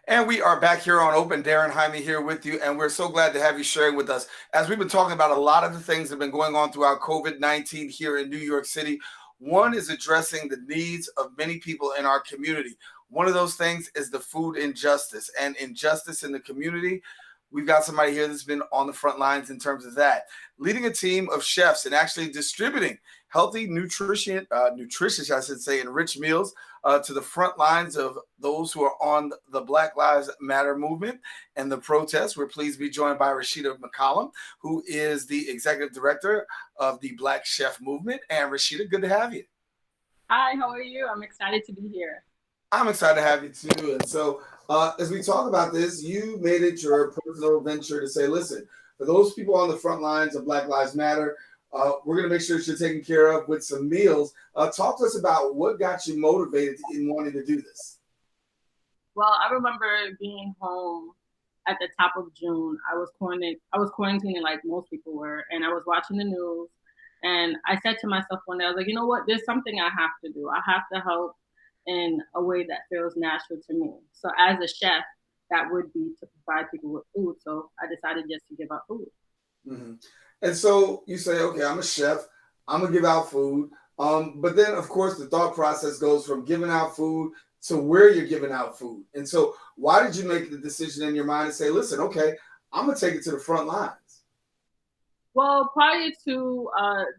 And we are back here on Open. Daren Jaime here with you, and we're so glad to have you sharing with us. As we've been talking about, a lot of the things that have been going on throughout COVID-19 here in New York City. One is addressing the needs of many people in our community. One of those things is the food injustice and injustice in the community. We've got somebody here that's been on the front lines in terms of that, leading a team of chefs and actually distributing healthy, nutritious, I should say, enriched meals to the front lines of those who are on the Black Lives Matter movement and the protests. We're pleased to be joined by Rasheeda McCallum, who is the executive director of the Black Chef Movement. And Rasheeda, good to have you. Hi, how are you? I'm excited to be here. I'm excited to have you too. And so, as we talk about this, you made it your personal venture to say, listen, for those people on the front lines of Black Lives Matter, we're going to make sure that you're taken care of with some meals. Talk to us about what got you motivated in wanting to do this. Well, I remember being home at the top of June. I was quarantining like most people were, and I was watching the news. And I said to myself one day, I was like, you know what? There's something I have to do. I have to help in a way that feels natural to me. So as a chef, that would be to provide people with food. So I decided just to give out food. Mhm. And so you say, okay, I'm a chef. I'm gonna give out food. But then, of course, the thought process goes from giving out food to where you're giving out food. And so, why did you make the decision in your mind to say, listen, okay, I'm gonna take it to the front lines? Well, prior to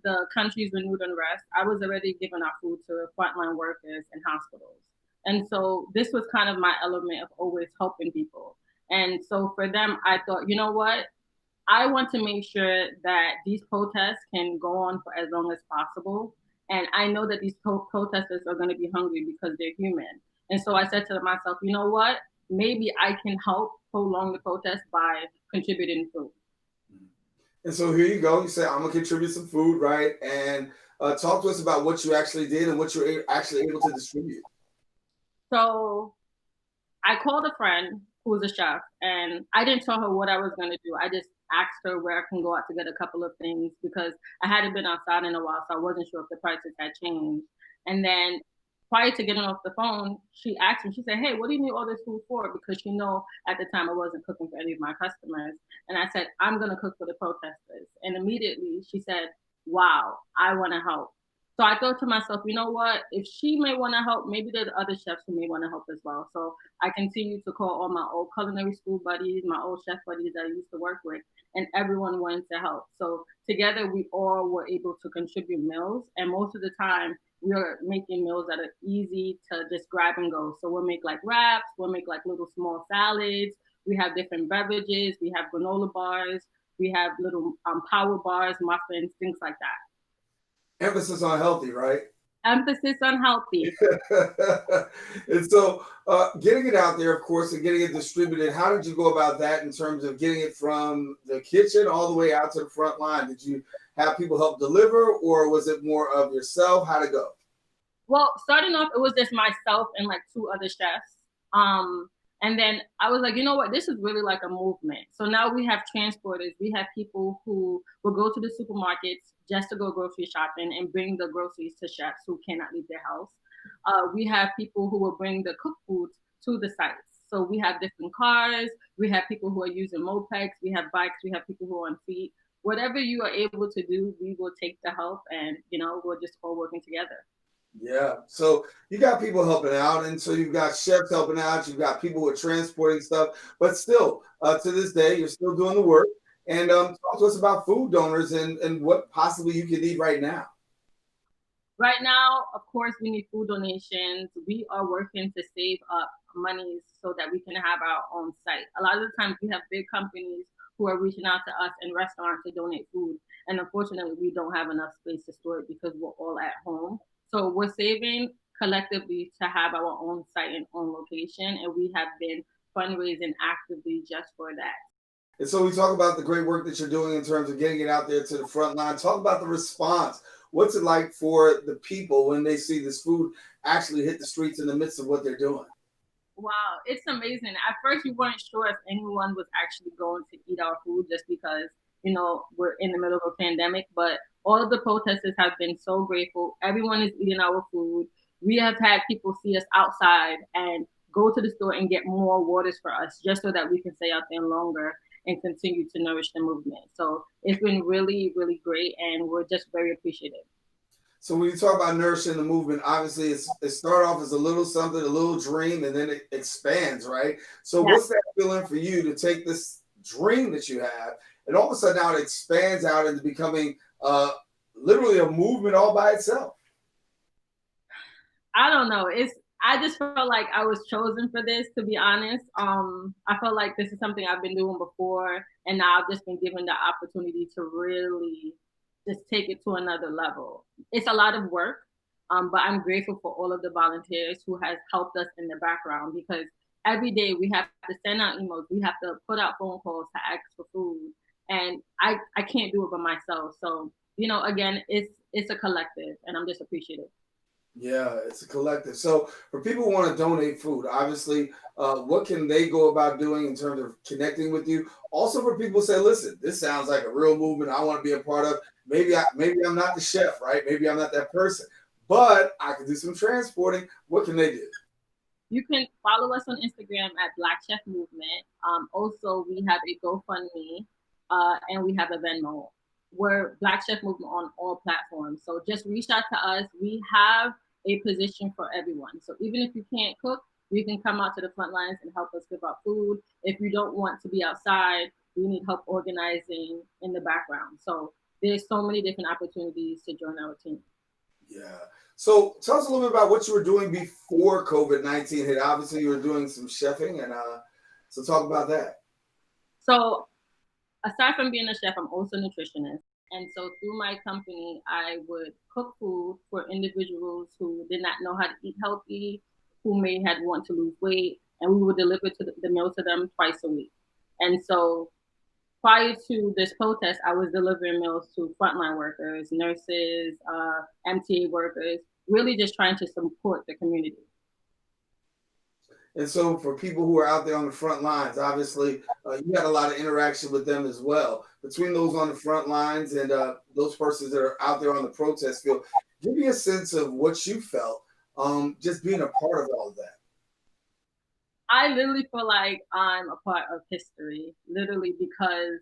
the country's renewed unrest, I was already giving out food to frontline workers in hospitals. And so this was kind of my element of always helping people. And so for them, I thought, you know what? I want to make sure that these protests can go on for as long as possible. And I know that these protesters are going to be hungry because they're human. And so I said to myself, you know what? Maybe I can help prolong the protest by contributing food. And so here you go. You say, I'm gonna contribute some food, right? And talk to us about what you actually did and what you're actually able to distribute. So I called a friend who's a chef, and I didn't tell her what I was going to do. I just asked her where I can go out to get a couple of things because I hadn't been outside in a while, so I wasn't sure if the prices had changed. And then prior to getting off the phone, she asked me, she said, hey, what do you need all this food for? Because she know at the time I wasn't cooking for any of my customers. And I said, I'm going to cook for the protesters. And immediately she said, wow, I want to help. So I thought to myself, you know what? If she may want to help, maybe there's other chefs who may want to help as well. So I continue to call all my old culinary school buddies, my old chef buddies that I used to work with, and everyone wanted to help. So together we all were able to contribute meals, and most of the time we are making meals that are easy to just grab and go. So we'll make like wraps, we'll make like little small salads. We have different beverages. We have granola bars. We have little power bars, muffins, things like that. Emphasis on healthy, right? Emphasis on healthy. And so, getting it out there, of course, and getting it distributed. How did you go about that in terms of getting it from the kitchen all the way out to the front line? Did you have people help deliver, or was it more of yourself? How'd it go? Well, starting off, it was just myself and like two other chefs. And then I was like, you know what? This is really like a movement. So now we have transporters. We have people who will go to the supermarkets just to go grocery shopping and bring the groceries to chefs who cannot leave their house. We have people who will bring the cooked foods to the sites. So we have different cars. We have people who are using mopeds. We have bikes. We have people who are on feet. Whatever you are able to do, we will take the help, and we're just all working together. Yeah. So you got people helping out, and so you've got chefs helping out. You've got people who are transporting stuff, but still, to this day, you're still doing the work. And talk to us about food donors and what possibly you can need right now. Right now, of course, we need food donations. We are working to save up monies so that we can have our own site. A lot of the times we have big companies who are reaching out to us and restaurants to donate food. And unfortunately, we don't have enough space to store it because we're all at home. So we're saving collectively to have our own site and own location. And we have been fundraising actively just for that. And so we talk about the great work that you're doing in terms of getting it out there to the front line. Talk about the response. What's it like for the people when they see this food actually hit the streets in the midst of what they're doing? Wow, it's amazing. At first, we weren't sure if anyone was actually going to eat our food just because, we're in the middle of a pandemic. But all of the protesters have been so grateful. Everyone is eating our food. We have had people see us outside and go to the store and get more waters for us just so that we can stay out there longer and continue to nourish the movement. So it's been really, really great, and we're just very appreciative. So when you talk about nourishing the movement, obviously it started off as a little something, a little dream, and then it expands, right? So Yeah. what's that feeling for you to take this dream that you have, and all of a sudden now it expands out into becoming literally a movement all by itself? I don't know. I just felt like I was chosen for this, to be honest. I felt like this is something I've been doing before, and now I've just been given the opportunity to really just take it to another level. It's a lot of work, but I'm grateful for all of the volunteers who has helped us in the background, because every day we have to send out emails, we have to put out phone calls to ask for food, and I can't do it by myself. So again, it's a collective, and I'm just appreciative. Yeah, it's a collective. So for people who want to donate food, obviously, what can they go about doing in terms of connecting with you? Also, for people who say, "Listen, this sounds like a real movement. I want to be a part of. Maybe I'm not the chef, right? Maybe I'm not that person, but I can do some transporting." What can they do? You can follow us on Instagram at Black Chef Movement. Also, we have a GoFundMe, and we have a Venmo. We're Black Chef Movement on all platforms. So just reach out to us. We have a position for everyone. So even if you can't cook, you can come out to the front lines and help us give out food. If you don't want to be outside, we need help organizing in the background. So there's so many different opportunities to join our team. Yeah. So tell us a little bit about what you were doing before COVID-19 hit. Obviously, you were doing some chefing, and so talk about that. So aside from being a chef, I'm also a nutritionist. And so through my company, I would cook food for individuals who did not know how to eat healthy, who may had want to lose weight, and we would deliver the meal to them twice a week. And so prior to this protest, I was delivering meals to frontline workers, nurses, MTA workers, really just trying to support the community. And so, for people who are out there on the front lines, obviously, you had a lot of interaction with them as well. Between those on the front lines and those persons that are out there on the protest field, give me a sense of what you felt just being a part of all of that. I literally feel like I'm a part of history, literally, because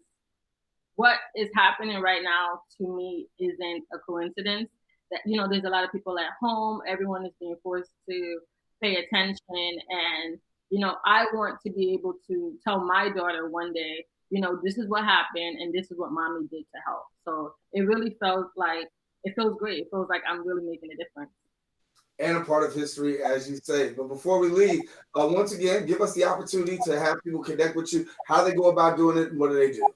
what is happening right now to me isn't a coincidence. That there's a lot of people at home, everyone is being forced to pay attention, and I want to be able to tell my daughter one day, this is what happened and this is what mommy did to help. So it feels great. It feels like I'm really making a difference. And a part of history, as you say. But before we leave, once again, give us the opportunity to have people connect with you, how they go about doing it, and what do they do?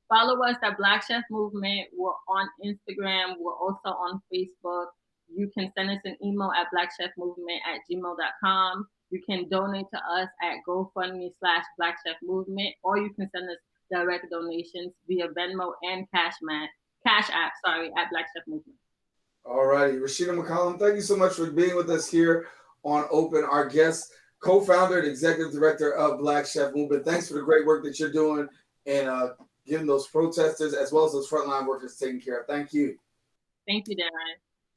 Follow us at Black Chef Movement. We're on Instagram. We're also on Facebook. You can send us an email at blackchefmovement@gmail.com. You can donate to us at GoFundMe/Black Chef Movement, or you can send us direct donations via Venmo and Cash App, at Black Chef Movement. All righty. Rasheeda McCallum, thank you so much for being with us here on Open. Our guest, co-founder and executive director of Black Chef Movement. Thanks for the great work that you're doing and getting those protesters as well as those frontline workers taken care of. Thank you. Thank you, Daren.